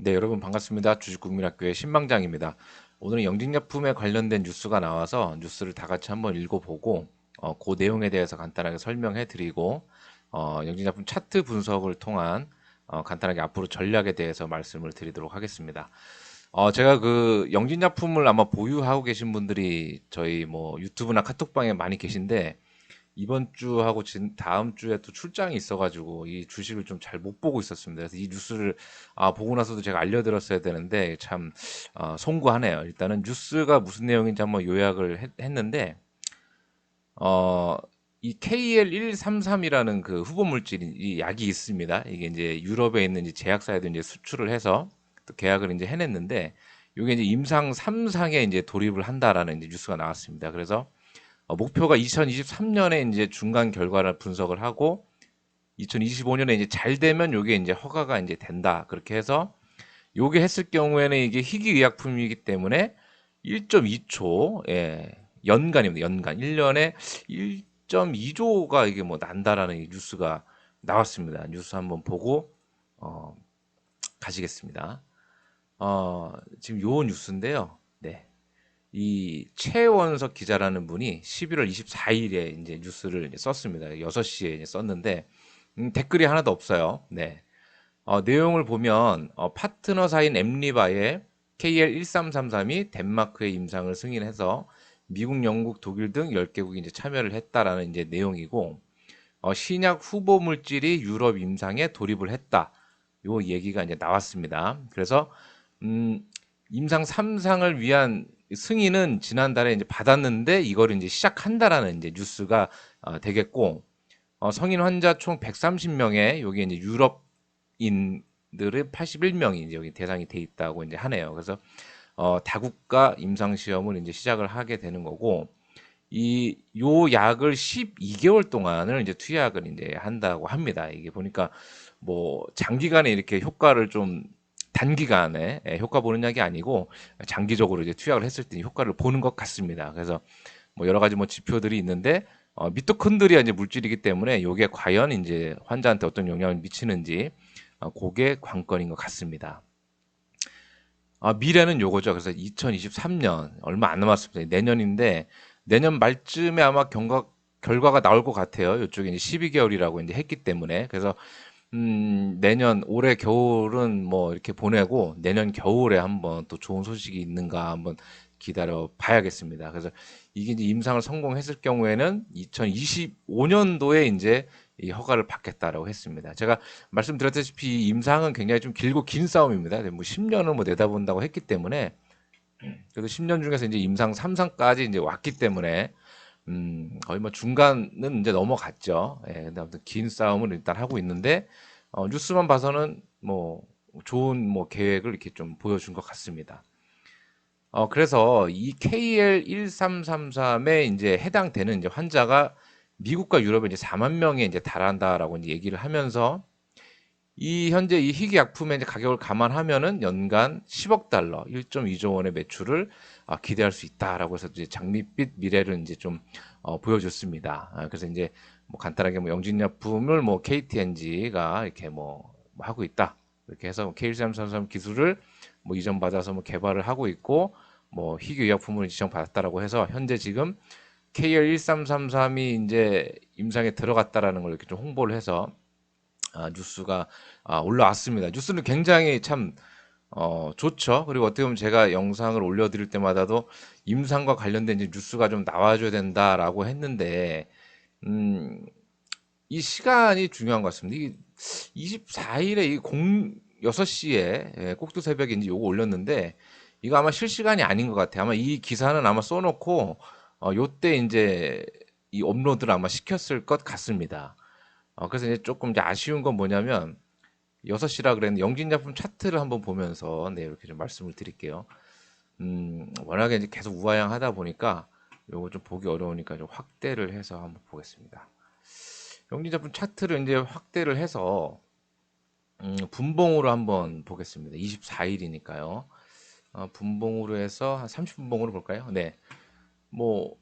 네, 여러분 반갑습니다. 주식국민학교의 신망장입니다. 오늘은 영진약품에 관련된 뉴스가 나와서 뉴스를 다 같이 한번 읽어보고 그 내용에 대해서 간단하게 설명해드리고 영진약품 차트 분석을 통한 간단하게 앞으로 전략에 대해서 말씀을 드리도록 하겠습니다. 제가 그 영진약품을 아마 보유하고 계신 분들이 저희 뭐 유튜브나 카톡방에 많이 계신데 이번 주하고 다음 주에 또 출장이 있어가지고 이 주식을 좀 잘 못 보고 있었습니다. 그래서 이 뉴스를 보고 나서도 제가 알려드렸어야 되는데 참 송구하네요. 일단은 뉴스가 무슨 내용인지 한번 요약을 했는데 어, 이 KL133이라는 그 후보 물질이 약이 있습니다. 이게 이제 유럽에 있는 이제 제약사에도 이제 수출을 해서 또 계약을 이제 해냈는데 이게 이제 임상 3상에 이제 돌입을 한다라는 이제 뉴스가 나왔습니다. 그래서 목표가 2023년에 이제 중간 결과를 분석을 하고 2025년에 이제 잘 되면 요게 이제 허가가 이제 된다. 그렇게 해서 요게 했을 경우에는 이게 희귀의약품이기 때문에 1.2초 연간입니다. 연간 1년에 1.2조가 이게 뭐 난다라는 이 뉴스가 나왔습니다. 뉴스 한번 보고 어, 가시겠습니다. 지금 요 뉴스인데요. 네. 이 최원석 기자라는 분이 11월 24일에 이제 뉴스를 이제 썼습니다. 6시에 이제 썼는데 댓글이 하나도 없어요. 네. 내용을 보면 파트너사인 엠리바의 KL1333이 덴마크의 임상을 승인해서 미국, 영국, 독일 등 10개국이 이제 참여를 했다라는 이제 내용이고 신약 후보 물질이 유럽 임상에 돌입을 했다. 요 얘기가 이제 나왔습니다. 그래서 음, 임상 3상을 위한 승인은 지난달에 이제 받았는데 이거를 이제 시작한다라는 이제 뉴스가 되겠고 성인 환자 총 130명에 여기 이제 유럽인들의 81명이 이제 여기 대상이 돼 있다고 이제 하네요. 그래서 다국가 임상 시험을 이제 시작을 하게 되는 거고 이 요 약을 12개월 동안을 이제 투약을 이제 한다고 합니다. 이게 보니까 뭐 장기간에 이렇게 효과를 좀 단기간에 효과 보는 약이 아니고 장기적으로 이제 투약을 했을 때 효과를 보는 것 같습니다. 그래서 뭐 여러 가지 뭐 지표들이 있는데 미토콘드리아 이제 물질이기 때문에 이게 과연 이제 환자한테 어떤 영향을 미치는지 그게 관건인 것 같습니다. 미래는 요거죠. 그래서 2023년 얼마 안 남았습니다. 내년인데 내년 말쯤에 아마 결과가 나올 것 같아요. 이쪽에 이제 12개월이라고 이제 했기 때문에 그래서 내년 올해 겨울은 뭐 이렇게 보내고 내년 겨울에 한번 또 좋은 소식이 있는가 한번 기다려 봐야겠습니다. 그래서 이게 이제 임상을 성공했을 경우에는 2025년도에 이제 이 허가를 받겠다라고 했습니다. 제가 말씀드렸다시피 임상은 굉장히 좀 길고 긴 싸움입니다. 뭐 10년을 뭐 내다본다고 했기 때문에 그래도 10년 중에서 이제 임상 3상까지 이제 왔기 때문에 거의 뭐 중간은 이제 넘어갔죠. 근데 아무튼 긴 싸움을 일단 하고 있는데 뉴스만 봐서는 뭐 좋은 뭐 계획을 이렇게 좀 보여준 것 같습니다. 그래서 이 KL1333에 이제 해당되는 이제 환자가 미국과 유럽에 이제 4만 명에 이제 달한다라고 이제 얘기를 하면서 이 현재 이 희귀약품의 이제 가격을 감안하면은 연간 10억 달러, 1.2조 원의 매출을 기대할 수 있다라고 해서 이제 장밋빛 미래를 이제 좀 보여줬습니다. 그래서 이제 뭐 간단하게 뭐 영진약품을 뭐 KTNG가 이렇게 뭐 하고 있다. 이렇게 해서 K1333 기술을 뭐 이전 받아서 뭐 개발을 하고 있고 뭐 희귀의약품을 지정받았다라고 해서 현재 지금 KL1333이 이제 임상에 들어갔다라는 걸 이렇게 좀 홍보를 해서 뉴스가 올라왔습니다. 뉴스는 굉장히 참 좋죠. 그리고 어떻게 보면 제가 영상을 올려드릴 때마다도 임상과 관련된 이제 뉴스가 좀 나와줘야 된다라고 했는데 음, 이 시간이 중요한 것 같습니다. 이게 24일에 이 6시에 꼭두 새벽에 이제 요거 올렸는데 이거 아마 실시간이 아닌 것 같아요. 아마 이 기사는 아마 써놓고 요때 이제 이 업로드를 아마 시켰을 것 같습니다. 그래서 이제 조금 이제 아쉬운 건 뭐냐면 6시라 그랬는데 영진약품 차트를 한번 보면서 네, 이렇게 좀 말씀을 드릴게요. 워낙에 이제 계속 우아향하다 보니까 요거 좀 보기 어려우니까 좀 확대를 해서 한번 보겠습니다. 영진약품 차트를 이제 확대를 해서 분봉으로 한번 보겠습니다. 24일이니까요. 분봉으로 해서 한 30분봉으로 볼까요? 네. 뭐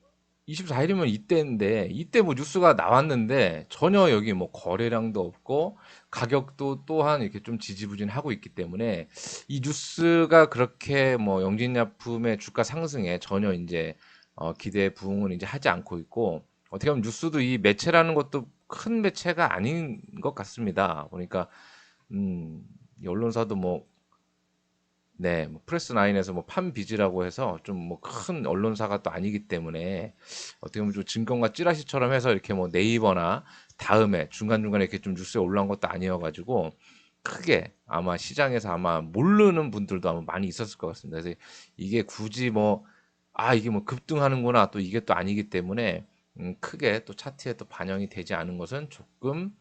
24일이면 이때인데 이때 뭐 뉴스가 나왔는데 전혀 여기 뭐 거래량도 없고 가격도 또한 이렇게 좀 지지부진하고 있기 때문에 이 뉴스가 그렇게 뭐 영진약품의 주가 상승에 전혀 이제 기대에 부응을 이제 하지 않고 있고 어떻게 보면 뉴스도 이 매체라는 것도 큰 매체가 아닌 것 같습니다. 보니까 이 언론사도 뭐 네, 뭐 프레스 나인에서 뭐 판비지라고 해서 좀 뭐 큰 언론사가 또 아니기 때문에 어떻게 보면 좀 증권가 찌라시처럼 해서 이렇게 뭐 네이버나 다음에 중간중간에 이렇게 좀 뉴스에 올라온 것도 아니어가지고 크게 아마 시장에서 아마 모르는 분들도 아마 많이 있었을 것 같습니다. 그래서 이게 굳이 뭐, 아, 이게 뭐 급등하는구나 또 이게 또 아니기 때문에 크게 또 차트에 또 반영이 되지 않은 것은 조금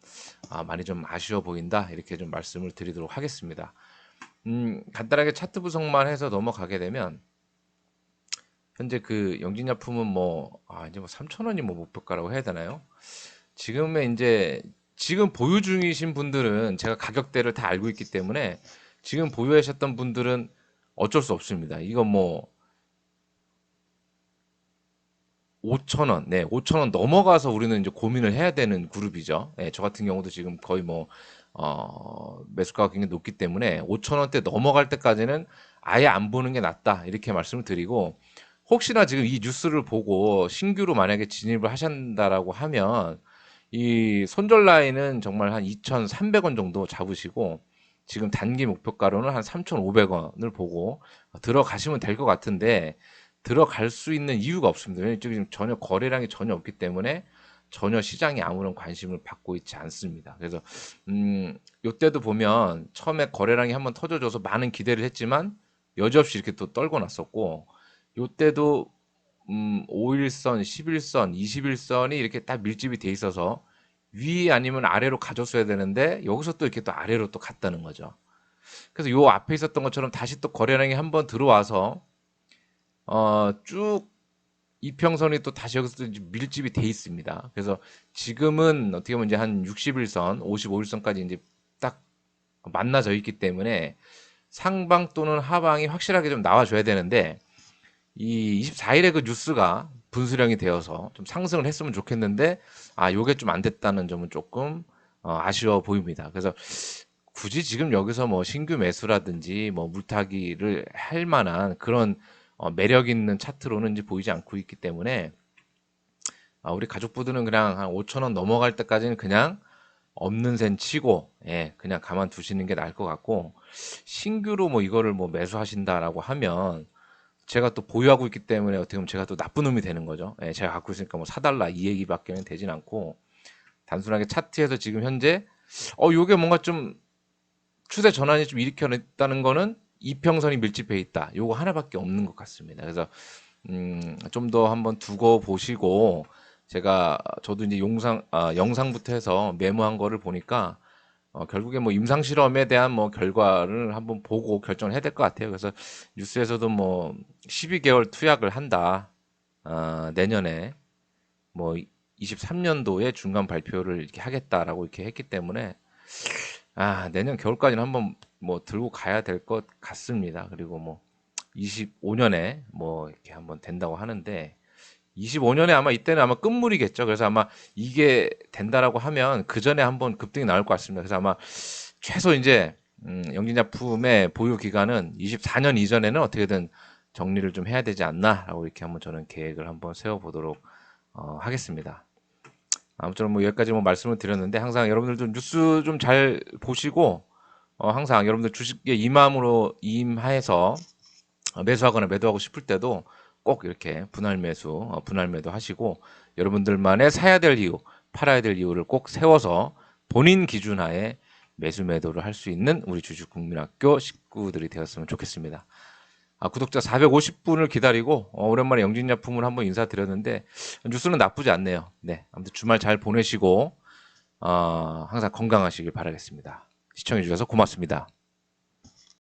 많이 좀 아쉬워 보인다. 이렇게 좀 말씀을 드리도록 하겠습니다. 간단하게 차트 분석만 해서 넘어가게 되면 현재 그 영진약품은 뭐 이제 뭐 3,000원이 뭐 목표가라고 해야 되나요? 지금의 이제 지금 보유 중이신 분들은 제가 가격대를 다 알고 있기 때문에 지금 보유하셨던 분들은 어쩔 수 없습니다. 이건 뭐 5,000원, 네, 5,000원 넘어가서 우리는 이제 고민을 해야 되는 그룹이죠. 네, 저 같은 경우도 지금 거의 뭐, 매수가가 굉장히 높기 때문에 5,000원대 넘어갈 때까지는 아예 안 보는 게 낫다. 이렇게 말씀을 드리고, 혹시나 지금 이 뉴스를 보고 신규로 만약에 진입을 하신다라고 하면, 이 손절 라인은 정말 한 2,300원 정도 잡으시고, 지금 단기 목표가로는 한 3,500원을 보고 들어가시면 될 것 같은데, 들어갈 수 있는 이유가 없습니다. 왜냐하면 지금 전혀 거래량이 전혀 없기 때문에 전혀 시장이 아무런 관심을 받고 있지 않습니다. 그래서 요때도 보면 처음에 거래량이 한번 터져줘서 많은 기대를 했지만 여지없이 이렇게 또 떨고 났었고 요때도 5일선, 11선, 21선이 이렇게 딱 밀집이 돼 있어서 위 아니면 아래로 가줬어야 되는데 여기서 또 이렇게 또 아래로 또 갔다는 거죠. 그래서 요 앞에 있었던 것처럼 다시 또 거래량이 한번 들어와서 쭉 이평선이 또 다시 여기서 또 밀집이 돼 있습니다. 그래서 지금은 어떻게 보면 이제 한 60일선, 55일선까지 이제 딱 만나져 있기 때문에 상방 또는 하방이 확실하게 좀 나와줘야 되는데 이 24일에 그 뉴스가 분수령이 되어서 좀 상승을 했으면 좋겠는데 요게 좀 안 됐다는 점은 조금 아쉬워 보입니다. 그래서 굳이 지금 여기서 뭐 신규 매수라든지 뭐 물타기를 할 만한 그런 매력 있는 차트로는 이제 보이지 않고 있기 때문에 우리 가족부들은 그냥 한 5천 원 넘어갈 때까지는 그냥 없는 셈 치고 그냥 가만 두시는 게 나을 것 같고 신규로 뭐 이거를 뭐 매수하신다라고 하면 제가 또 보유하고 있기 때문에 어떻게 보면 제가 또 나쁜 놈이 되는 거죠. 제가 갖고 있으니까 뭐 사달라 이 얘기밖에는 되진 않고 단순하게 차트에서 지금 현재 요게 뭔가 좀 추세 전환이 좀 일으켜냈다는 거는 이평선이 밀집해 있다. 요거 하나밖에 없는 것 같습니다. 그래서 좀 더 한번 두고 보시고 제가 저도 이제 영상부터 해서 메모한 거를 보니까 결국에 뭐 임상 실험에 대한 뭐 결과를 한번 보고 결정을 해야 될 것 같아요. 그래서 뉴스에서도 뭐 12개월 투약을 한다. 내년에 뭐 23년도에 중간 발표를 이렇게 하겠다라고 이렇게 했기 때문에 내년 겨울까지는 한번 뭐 들고 가야 될 것 같습니다. 그리고 뭐 25년에 뭐 이렇게 한번 된다고 하는데 25년에 아마 이때는 아마 끝물이겠죠. 그래서 아마 이게 된다라고 하면 그 전에 한번 급등이 나올 것 같습니다. 그래서 아마 최소 이제 영진약품의 보유 기간은 24년 이전에는 어떻게든 정리를 좀 해야 되지 않나라고 이렇게 한번 저는 계획을 한번 세워보도록 하겠습니다. 아무쪼록 뭐 여기까지 뭐 말씀을 드렸는데 항상 여러분들 좀 뉴스 좀 잘 보시고 항상 여러분들 주식에 임해서 매수하거나 매도하고 싶을 때도 꼭 이렇게 분할 매수, 분할 매도 하시고 여러분들만의 사야 될 이유, 팔아야 될 이유를 꼭 세워서 본인 기준 하에 매수 매도를 할 수 있는 우리 주식국민학교 식구들이 되었으면 좋겠습니다. 구독자 450분을 기다리고 오랜만에 영진약품을 한번 인사드렸는데 뉴스는 나쁘지 않네요. 네, 아무튼 주말 잘 보내시고 항상 건강하시길 바라겠습니다. 시청해 주셔서 고맙습니다.